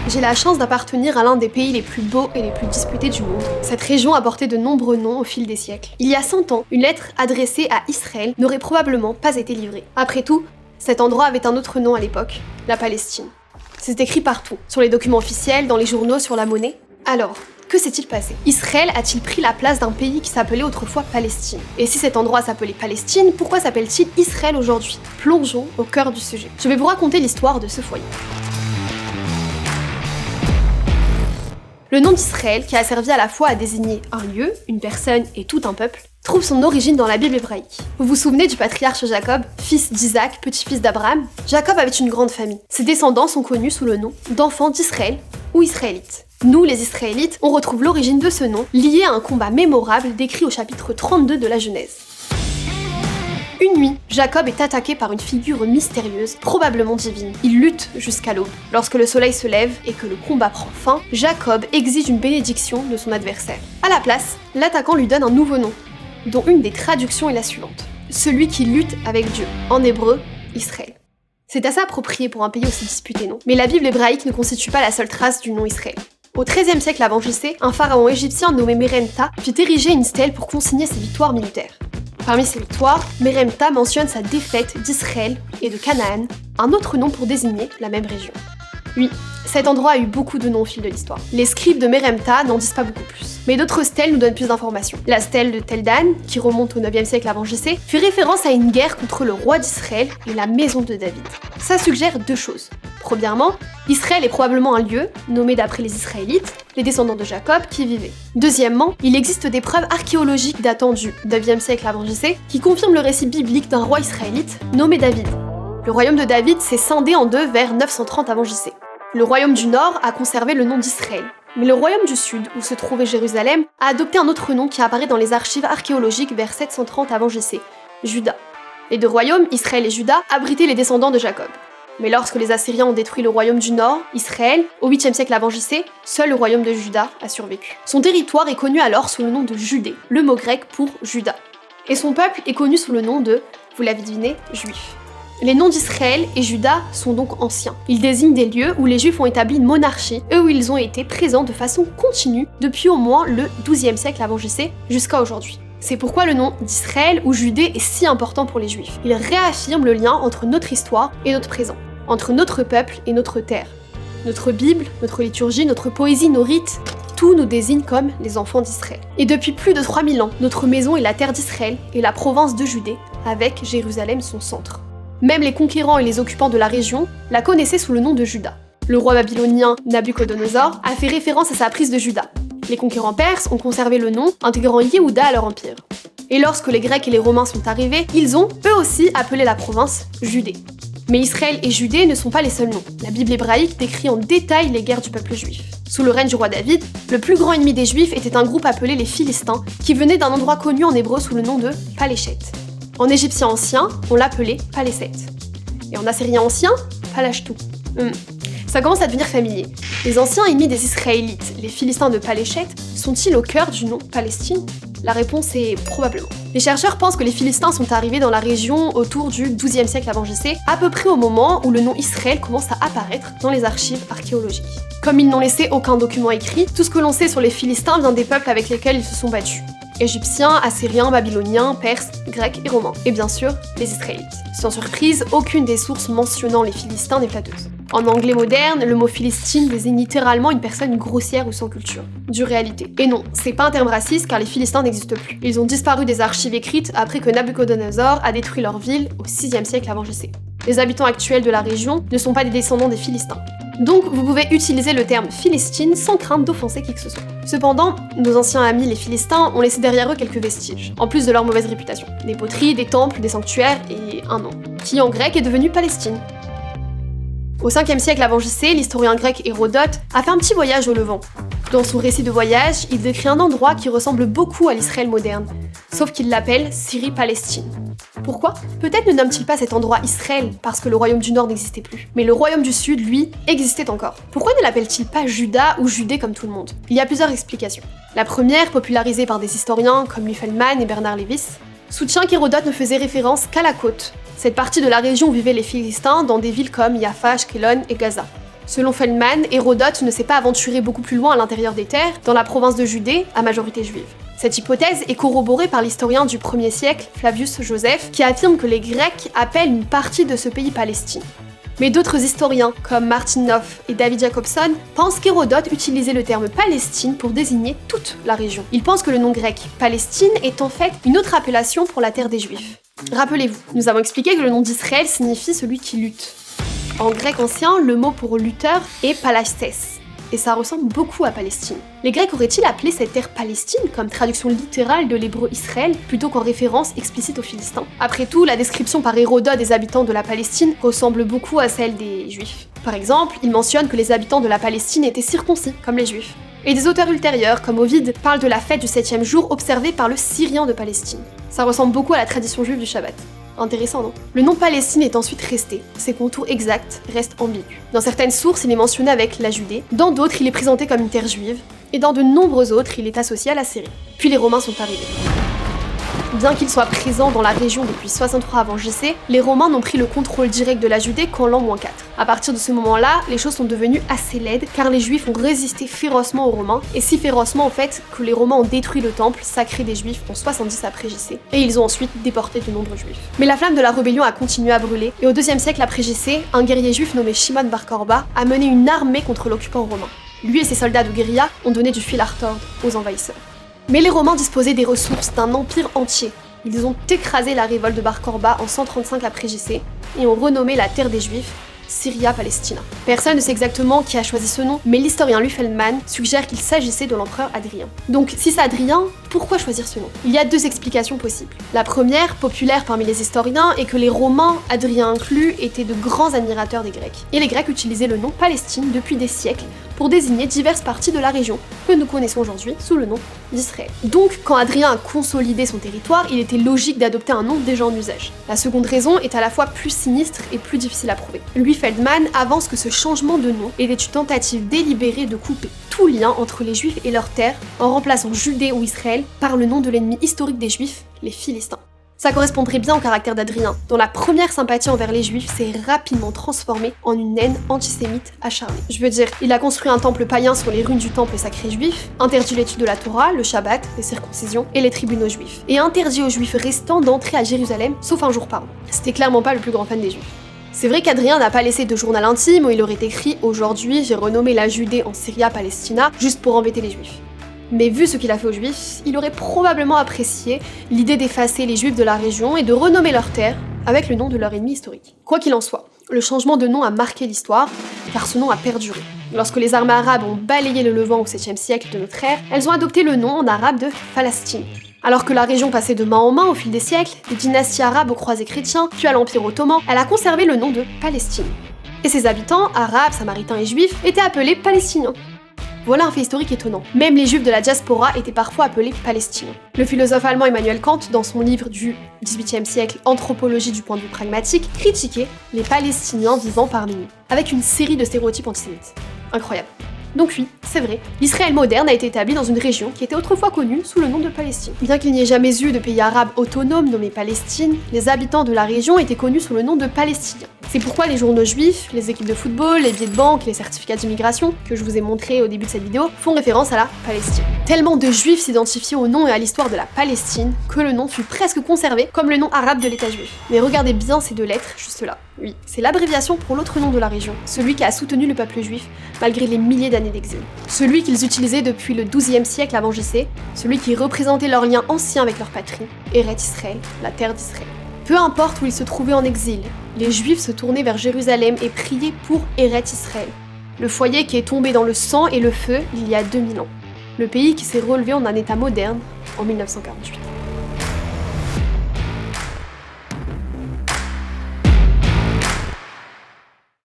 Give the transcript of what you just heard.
J'ai la chance d'appartenir à l'un des pays les plus beaux et les plus disputés du monde. Cette région a porté de nombreux noms au fil des siècles. Il y a 100 ans, une lettre adressée à Israël n'aurait probablement pas été livrée. Après tout, cet endroit avait un autre nom à l'époque, la Palestine. C'est écrit partout, sur les documents officiels, dans les journaux, sur la monnaie. Alors, que s'est-il passé? Israël a-t-il pris la place d'un pays qui s'appelait autrefois Palestine? Et si cet endroit s'appelait Palestine, pourquoi s'appelle-t-il Israël aujourd'hui? Plongeons au cœur du sujet. Je vais vous raconter l'histoire de ce foyer. Le nom d'Israël, qui a servi à la fois à désigner un lieu, une personne et tout un peuple, trouve son origine dans la Bible hébraïque. Vous vous souvenez du patriarche Jacob, fils d'Isaac, petit-fils d'Abraham? Jacob avait une grande famille. Ses descendants sont connus sous le nom d'enfants d'Israël ou Israélites. Nous, les Israélites, on retrouve l'origine de ce nom lié à un combat mémorable décrit au chapitre 32 de la Genèse. Une nuit, Jacob est attaqué par une figure mystérieuse, probablement divine. Il lutte jusqu'à l'aube. Lorsque le soleil se lève et que le combat prend fin, Jacob exige une bénédiction de son adversaire. À la place, l'attaquant lui donne un nouveau nom, dont une des traductions est la suivante. Celui qui lutte avec Dieu. En hébreu, Israël. C'est assez approprié pour un pays aussi disputé, non? Mais la Bible hébraïque ne constitue pas la seule trace du nom Israël. Au XIIIe siècle avant J.C., un pharaon égyptien nommé Meremta fit ériger une stèle pour consigner ses victoires militaires. Parmi ces victoires, Meremta mentionne sa défaite d'Israël et de Canaan, un autre nom pour désigner la même région. Oui, cet endroit a eu beaucoup de noms au fil de l'histoire. Les scribes de Meremta n'en disent pas beaucoup plus. Mais d'autres stèles nous donnent plus d'informations. La stèle de Tel Dan, qui remonte au 9e siècle avant J.C., fait référence à une guerre contre le roi d'Israël et la maison de David. Ça suggère deux choses. Premièrement, Israël est probablement un lieu, nommé d'après les Israélites, les descendants de Jacob, qui y vivaient. Deuxièmement, il existe des preuves archéologiques datant du 9e siècle avant J.C. qui confirment le récit biblique d'un roi israélite nommé David. Le royaume de David s'est scindé en deux vers 930 avant J.C. Le royaume du Nord a conservé le nom d'Israël, mais le royaume du Sud, où se trouvait Jérusalem, a adopté un autre nom qui apparaît dans les archives archéologiques vers 730 avant J.C., Juda. Les deux royaumes, Israël et Juda, abritaient les descendants de Jacob. Mais lorsque les Assyriens ont détruit le royaume du Nord, Israël, au 8e siècle avant J.C., seul le royaume de Juda a survécu. Son territoire est connu alors sous le nom de Judée, le mot grec pour Juda. Et son peuple est connu sous le nom de, vous l'avez deviné, Juifs. Les noms d'Israël et Juda sont donc anciens. Ils désignent des lieux où les Juifs ont établi une monarchie et où ils ont été présents de façon continue depuis au moins le 12e siècle avant J.C. jusqu'à aujourd'hui. C'est pourquoi le nom d'Israël ou Judée est si important pour les Juifs. Il réaffirme le lien entre notre histoire et notre présent, entre notre peuple et notre terre. Notre Bible, notre liturgie, notre poésie, nos rites, tout nous désigne comme les enfants d'Israël. Et depuis plus de 3000 ans, notre maison est la terre d'Israël et la province de Judée, avec Jérusalem son centre. Même les conquérants et les occupants de la région la connaissaient sous le nom de Juda. Le roi babylonien Nabuchodonosor a fait référence à sa prise de Juda. Les conquérants perses ont conservé le nom, intégrant Yehuda à leur empire. Et lorsque les Grecs et les Romains sont arrivés, ils ont, eux aussi, appelé la province Judée. Mais Israël et Judée ne sont pas les seuls noms. La Bible hébraïque décrit en détail les guerres du peuple juif. Sous le règne du roi David, le plus grand ennemi des Juifs était un groupe appelé les Philistins, qui venait d'un endroit connu en hébreu sous le nom de Paléchet. En égyptien ancien, on l'appelait Palesset. Et en assyrien ancien, Palashtu. Ça commence à devenir familier. Les anciens ennemis des Israélites, les Philistins de Paléchet, sont-ils au cœur du nom Palestine? La réponse est probablement. Les chercheurs pensent que les Philistins sont arrivés dans la région autour du XIIe siècle avant J.C., à peu près au moment où le nom Israël commence à apparaître dans les archives archéologiques. Comme ils n'ont laissé aucun document écrit, tout ce que l'on sait sur les Philistins vient des peuples avec lesquels ils se sont battus. Égyptiens, Assyriens, Babyloniens, Perses, Grecs et Romains. Et bien sûr, les Israélites. Sans surprise, aucune des sources mentionnant les Philistins n'est flatteuse. En anglais moderne, le mot Philistine désigne littéralement une personne grossière ou sans culture. Dure réalité. Et non, c'est pas un terme raciste car les Philistins n'existent plus. Ils ont disparu des archives écrites après que Nabuchodonosor a détruit leur ville au 6e siècle avant J.C. Les habitants actuels de la région ne sont pas des descendants des Philistins. Donc vous pouvez utiliser le terme Philistine sans crainte d'offenser qui que ce soit. Cependant, nos anciens amis les Philistins ont laissé derrière eux quelques vestiges, en plus de leur mauvaise réputation. Des poteries, des temples, des sanctuaires et un nom, qui en grec est devenu Palestine. Au 5e siècle avant J.C., l'historien grec Hérodote a fait un petit voyage au Levant. Dans son récit de voyage, il décrit un endroit qui ressemble beaucoup à l'Israël moderne, sauf qu'il l'appelle Syrie-Palestine. Pourquoi? Peut-être ne nomme-t-il pas cet endroit Israël parce que le royaume du Nord n'existait plus. Mais le royaume du Sud, lui, existait encore. Pourquoi ne l'appelle-t-il pas Juda ou Judée comme tout le monde? Il y a plusieurs explications. La première, popularisée par des historiens comme Louis Feldman et Bernard Lévis, soutient qu'Hérodote ne faisait référence qu'à la côte, cette partie de la région où vivaient les Philistins dans des villes comme Jaffa, Ashkelon et Gaza. Selon Feldman, Hérodote ne s'est pas aventuré beaucoup plus loin à l'intérieur des terres, dans la province de Judée, à majorité juive. Cette hypothèse est corroborée par l'historien du 1er siècle, Flavius Joseph, qui affirme que les Grecs appellent une partie de ce pays Palestine. Mais d'autres historiens, comme Martin Knoff et David Jacobson, pensent qu'Hérodote utilisait le terme Palestine pour désigner toute la région. Ils pensent que le nom grec Palestine est en fait une autre appellation pour la terre des Juifs. Rappelez-vous, nous avons expliqué que le nom d'Israël signifie celui qui lutte. En grec ancien, le mot pour lutteur est palastes, et ça ressemble beaucoup à Palestine. Les Grecs auraient-ils appelé cette terre Palestine comme traduction littérale de l'hébreu Israël, plutôt qu'en référence explicite aux Philistins? Après tout, la description par Hérodote des habitants de la Palestine ressemble beaucoup à celle des Juifs. Par exemple, il mentionne que les habitants de la Palestine étaient circoncis, comme les Juifs. Et des auteurs ultérieurs, comme Ovide, parlent de la fête du 7e jour observée par le Syrien de Palestine. Ça ressemble beaucoup à la tradition juive du Shabbat. Intéressant, non? Le nom Palestine est ensuite resté. Ses contours exacts restent ambigus. Dans certaines sources, il est mentionné avec la Judée, dans d'autres, il est présenté comme une terre juive, et dans de nombreux autres, il est associé à la Syrie. Puis les Romains sont arrivés. Bien qu'ils soient présents dans la région depuis 63 avant JC, les Romains n'ont pris le contrôle direct de la Judée qu'en l'an -4. À partir de ce moment-là, les choses sont devenues assez laides, car les Juifs ont résisté férocement aux Romains, et si férocement en fait que les Romains ont détruit le temple sacré des Juifs en 70 après JC, et ils ont ensuite déporté de nombreux Juifs. Mais la flamme de la rébellion a continué à brûler, et au 2e siècle après JC, un guerrier juif nommé Shimon bar Korba a mené une armée contre l'occupant romain. Lui et ses soldats de guérilla ont donné du fil à retordre aux envahisseurs. Mais les Romains disposaient des ressources d'un empire entier. Ils ont écrasé la révolte de Bar Korba en 135 après JC et ont renommé la terre des Juifs Syria Palestina. Personne ne sait exactement qui a choisi ce nom, mais l'historien Louis Feldman suggère qu'il s'agissait de l'empereur Hadrien. Donc si c'est Hadrien, pourquoi choisir ce nom? Il y a 2 explications possibles. La première, populaire parmi les historiens, est que les Romains, Hadrien inclus, étaient de grands admirateurs des Grecs. Et les Grecs utilisaient le nom Palestine depuis des siècles pour désigner diverses parties de la région, que nous connaissons aujourd'hui sous le nom d'Israël. Donc, quand Hadrien a consolidé son territoire, il était logique d'adopter un nom déjà en usage. La seconde raison est à la fois plus sinistre et plus difficile à prouver. Louis Feldman avance que ce changement de nom était une tentative délibérée de couper tout lien entre les Juifs et leurs terres, en remplaçant Judée ou Israël par le nom de l'ennemi historique des Juifs, les Philistins. Ça correspondrait bien au caractère d'Hadrien, dont la première sympathie envers les Juifs s'est rapidement transformée en une haine antisémite acharnée. Je veux dire, il a construit un temple païen sur les ruines du temple sacré juif, interdit l'étude de la Torah, le Shabbat, les circoncisions et les tribunaux juifs, et interdit aux Juifs restants d'entrer à Jérusalem, sauf un jour par an. C'était clairement pas le plus grand fan des Juifs. C'est vrai qu'Hadrien n'a pas laissé de journal intime où il aurait écrit « Aujourd'hui, j'ai renommé la Judée en Syria Palestina juste pour embêter les Juifs ». Mais vu ce qu'il a fait aux Juifs, il aurait probablement apprécié l'idée d'effacer les Juifs de la région et de renommer leur terre avec le nom de leur ennemi historique. Quoi qu'il en soit, le changement de nom a marqué l'histoire, car ce nom a perduré. Lorsque les armées arabes ont balayé le Levant au 7e siècle de notre ère, elles ont adopté le nom en arabe de Palestine. Alors que la région passait de main en main au fil des siècles, des dynasties arabes aux croisés chrétiens, puis à l'Empire ottoman, elle a conservé le nom de Palestine. Et ses habitants, arabes, samaritains et juifs, étaient appelés Palestiniens. Voilà un fait historique étonnant. Même les juifs de la diaspora étaient parfois appelés palestiniens. Le philosophe allemand Emmanuel Kant, dans son livre du XVIIIe siècle Anthropologie du point de vue pragmatique, critiquait les Palestiniens vivant parmi nous, avec une série de stéréotypes antisémites. Incroyable. Donc oui, c'est vrai, l'Israël moderne a été établi dans une région qui était autrefois connue sous le nom de Palestine. Bien qu'il n'y ait jamais eu de pays arabe autonome nommé Palestine, les habitants de la région étaient connus sous le nom de Palestiniens. C'est pourquoi les journaux juifs, les équipes de football, les billets de banque, les certificats d'immigration, que je vous ai montré au début de cette vidéo, font référence à la Palestine. Tellement de juifs s'identifiaient au nom et à l'histoire de la Palestine que le nom fut presque conservé comme le nom arabe de l'État juif. Mais regardez bien ces 2 lettres juste là. Oui, c'est l'abréviation pour l'autre nom de la région, celui qui a soutenu le peuple juif malgré les milliers d'années d'exil. Celui qu'ils utilisaient depuis le XIIe siècle avant JC, celui qui représentait leur lien ancien avec leur patrie, Eretz Israël, la terre d'Israël. Peu importe où ils se trouvaient en exil, les Juifs se tournaient vers Jérusalem et priaient pour Eretz Israël, le foyer qui est tombé dans le sang et le feu il y a 2000 ans, le pays qui s'est relevé en un état moderne en 1948.